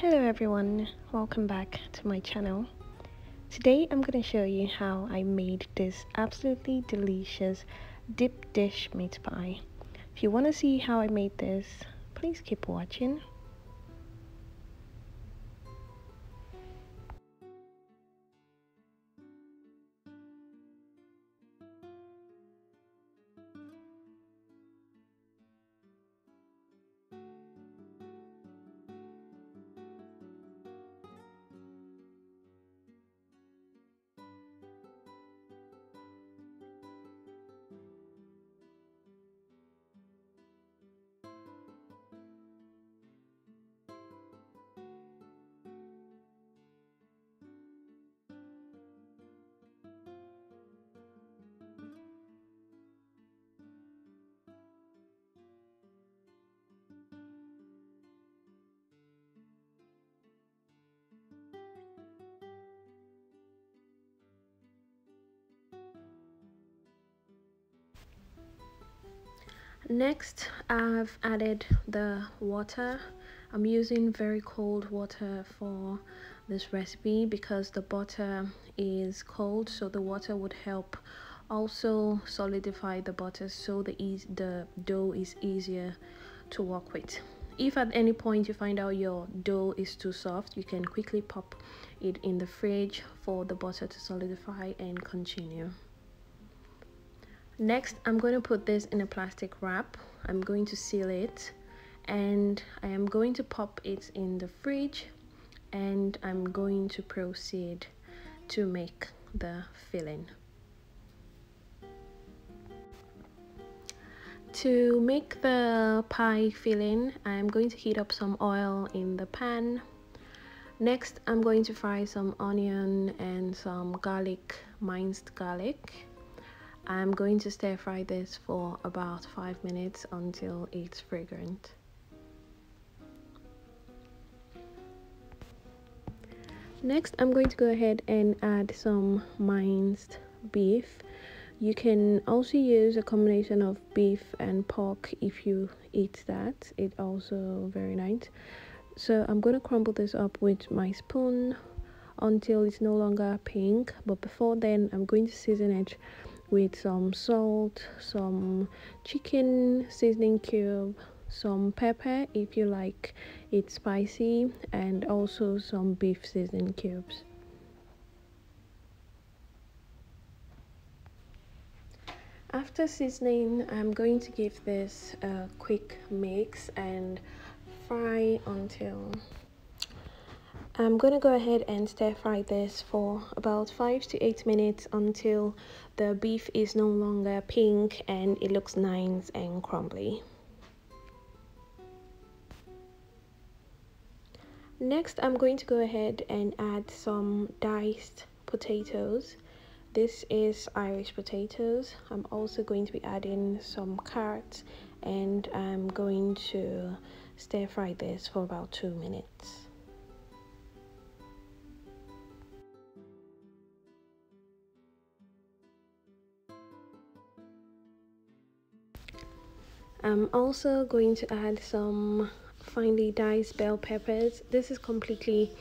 Hello everyone, welcome back to my channel. Today I'm going to show you how I made this absolutely delicious dip dish meat pie. If you want to see how I made this, please keep watching. Next, I've added the water. I'm using very cold water for this recipe because the butter is cold, so the water would help also solidify the butter so the dough is easier to work with. If at any point you find out your dough is too soft, you can quickly pop it in the fridge for the butter to solidify and continue. Next, I'm going to put this in a plastic wrap. I'm going to seal it and I am going to pop it in the fridge, and I'm going to proceed to make the filling. To make the pie filling, I'm going to heat up some oil in the pan. Next, I'm going to fry some onion and some garlic, minced garlic. I'm going to stir fry this for about 5 minutes until it's fragrant. Next, I'm going to go ahead and add some minced beef. You can also use a combination of beef and pork if you eat that. It's also very nice. So I'm going to crumble this up with my spoon until it's no longer pink, but before then I'm going to season it with some salt, some chicken seasoning cube, some pepper if you like it spicy, and also some beef seasoning cubes. After seasoning, I'm going to give this a quick mix and fry until I'm going to go ahead and stir fry this for about 5 to 8 minutes until the beef is no longer pink and it looks nice and crumbly. Next, I'm going to go ahead and add some diced potatoes. This is Irish potatoes. I'm also going to be adding some carrots, and I'm going to stir fry this for about 2 minutes. I'm also going to add some finely diced bell peppers. This is completely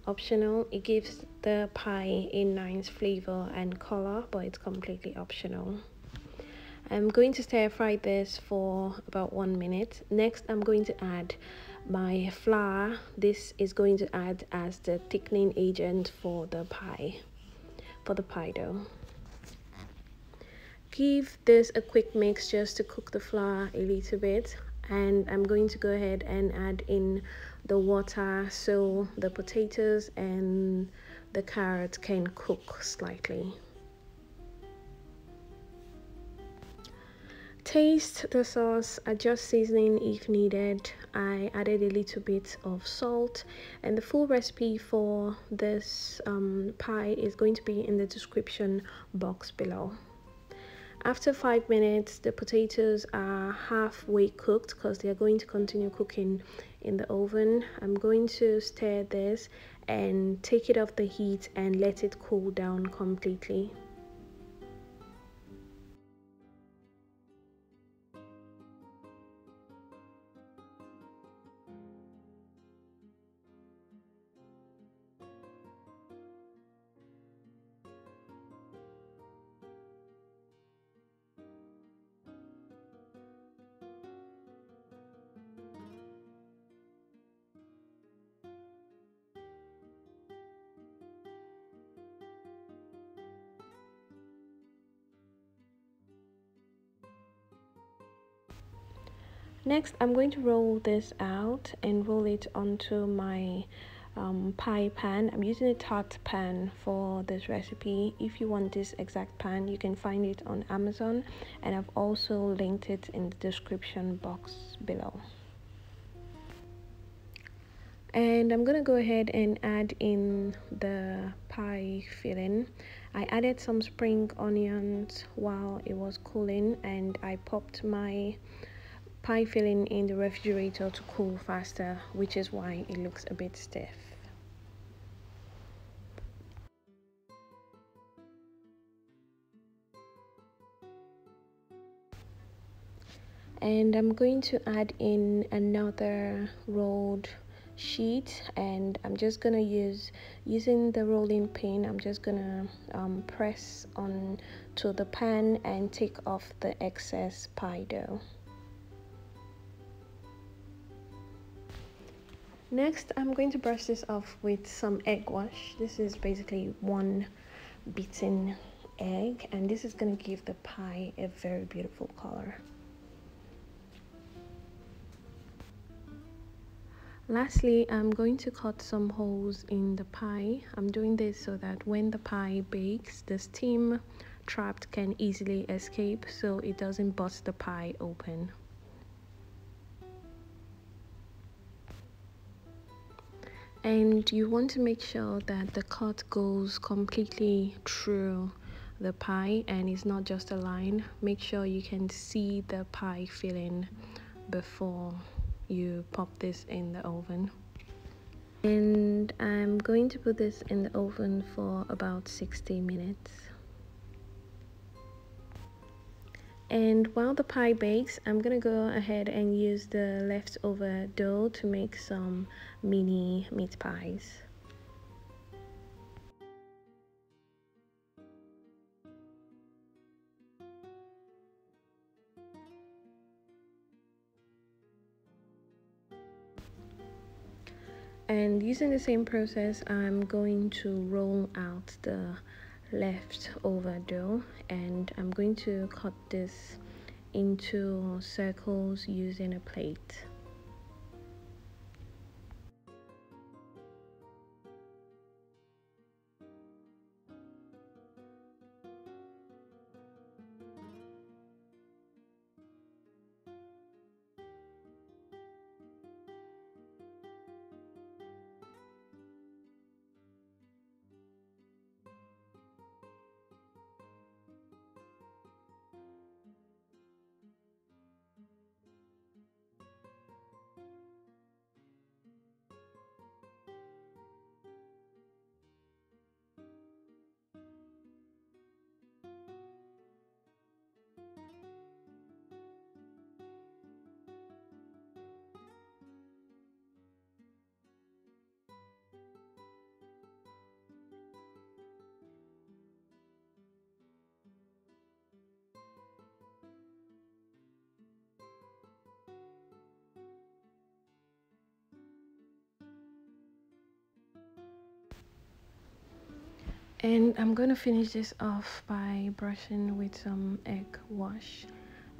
optional. It gives the pie a nice flavor and color, but it's completely optional. I'm going to stir fry this for about 1 minute. Next, I'm going to add my flour. This is going to add as the thickening agent for the pie dough. Give this a quick mix just to cook the flour a little bit, and I'm going to go ahead and add in the water so the potatoes and the carrots can cook slightly. Taste the sauce, adjust seasoning if needed. I added a little bit of salt, and the full recipe for this pie is going to be in the description box below. After 5 minutes, the potatoes are halfway cooked because they are going to continue cooking in the oven. I'm going to stir this and take it off the heat and let it cool down completely. Next, I'm going to roll this out and roll it onto my pie pan. I'm using a tart pan for this recipe. If you want this exact pan, you can find it on Amazon, and I've also linked it in the description box below. And I'm gonna go ahead and add in the pie filling. I added some spring onions while it was cooling, and I popped my pie filling in the refrigerator to cool faster, which is why it looks a bit stiff. And I'm going to add in another rolled sheet, and I'm just gonna using the rolling pin, I'm just gonna press on to the pan and take off the excess pie dough. Next, I'm going to brush this off with some egg wash. This is basically one beaten egg, and this is going to give the pie a very beautiful color. Lastly, I'm going to cut some holes in the pie. I'm doing this so that when the pie bakes, the steam trapped can easily escape, so it doesn't bust the pie open. And you want to make sure that the cut goes completely through the pie and it's not just a line. Make sure you can see the pie filling before you pop this in the oven. And I'm going to put this in the oven for about 60 minutes. And while the pie bakes, I'm gonna go ahead and use the leftover dough to make some mini meat pies. And using the same process, I'm going to roll out the leftover dough, and I'm going to cut this into circles using a plate. And I'm going to finish this off by brushing with some egg wash.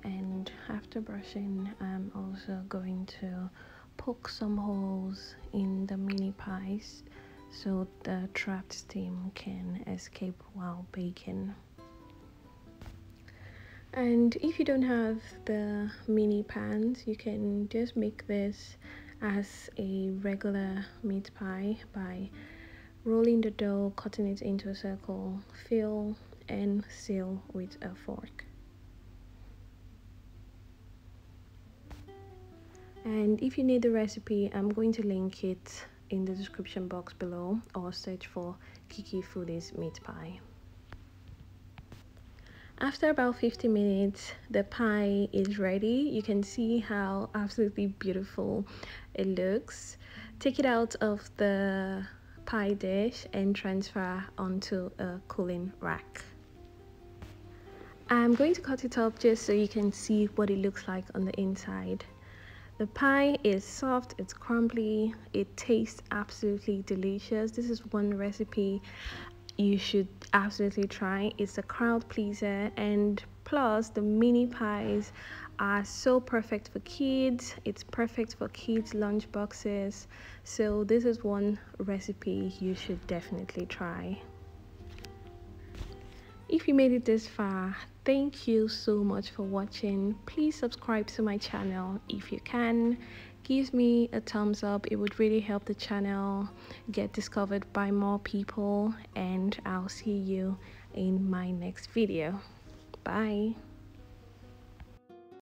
And after brushing, I'm also going to poke some holes in the mini pies so the trapped steam can escape while baking. And if you don't have the mini pans, you can just make this as a regular meat pie by rolling the dough, cutting it into a circle, fill and seal with a fork. And if you need the recipe, I'm going to link it in the description box below, or search for Kiki Foodie's meat pie. After about 50 minutes, the pie is ready. You can see how absolutely beautiful it looks. Take it out of the pie dish and transfer onto a cooling rack. I'm going to cut it up just so you can see what it looks like on the inside. The pie is soft, it's crumbly, it tastes absolutely delicious. This is one recipe you should absolutely try. It's a crowd pleaser, and plus the mini pies are so perfect for kids. It's perfect for kids lunch boxes. So this is one recipe you should definitely try. If you made it this far, thank you so much for watching. Please subscribe to my channel if you can. Give me a thumbs up. It would really help the channel get discovered by more people, and I'll see you in my next video. Bye.